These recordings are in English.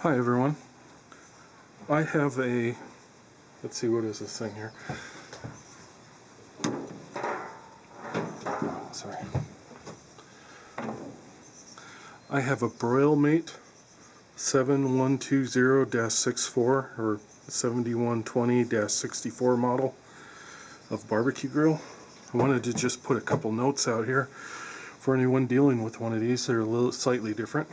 Hi everyone. I have a, let's see, what is this thing here? Sorry. I have a Broil-Mate 7120-64 or 7120-64 model of barbecue grill. I wanted to just put a couple notes out here for anyone dealing with one of these. They're a little slightly different.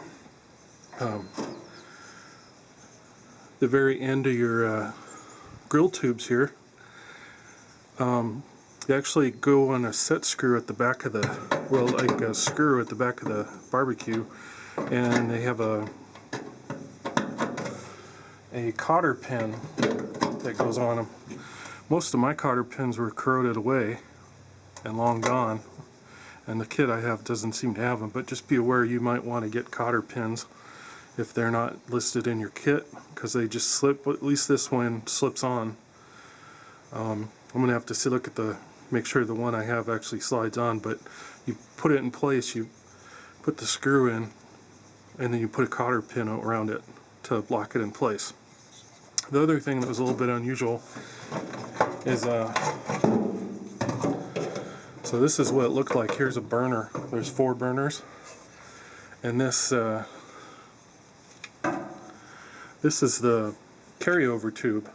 The very end of your grill tubes here, they actually go on a set screw at the back of the, well, like a screw at the back of the barbecue, and they have a cotter pin that goes on them. Most of my cotter pins were corroded away and long gone, and the kit I have doesn't seem to have them, but just be aware you might want to get cotter pins if they're not listed in your kit, because they just slip. At least this one slips on. I'm gonna have to look at make sure the one I have actually slides on, but you put it in place, you put the screw in, and then you put a cotter pin around it to lock it in place. The other thing that was a little bit unusual is so this is what it looked like. Here's a burner. There's 4 burners, and this is the carryover tube,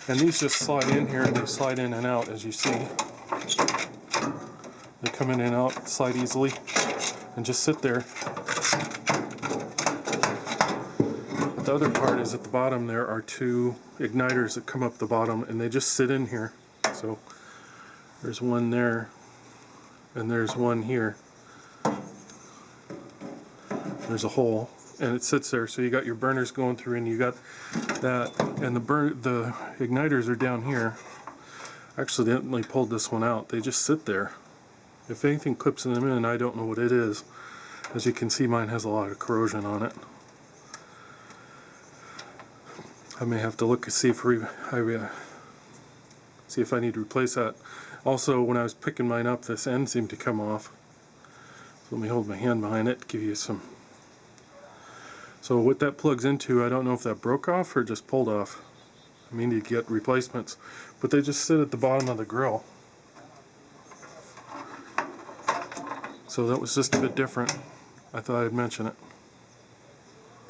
and these just slide in here and they slide in and out, as you see. They come in and out, slide easily, and just sit there. But the other part is at the bottom there are 2 igniters that come up the bottom, and they just sit in here. So there's one there, and there's one here. There's a hole, and it sits there. So you got your burners going through, and you got that, and the igniters are down here. I accidentally pulled this one out. They just sit there. If anything clips them in, I don't know what it is. As you can see, mine has a lot of corrosion on it. I may have to look and see if I need to replace that. Also, when I was picking mine up, this end seemed to come off. So let me hold my hand behind it to give you some. So what that plugs into, I don't know if that broke off or just pulled off. I mean, you get replacements, but they just sit at the bottom of the grill. So that was just a bit different. I thought I'd mention it.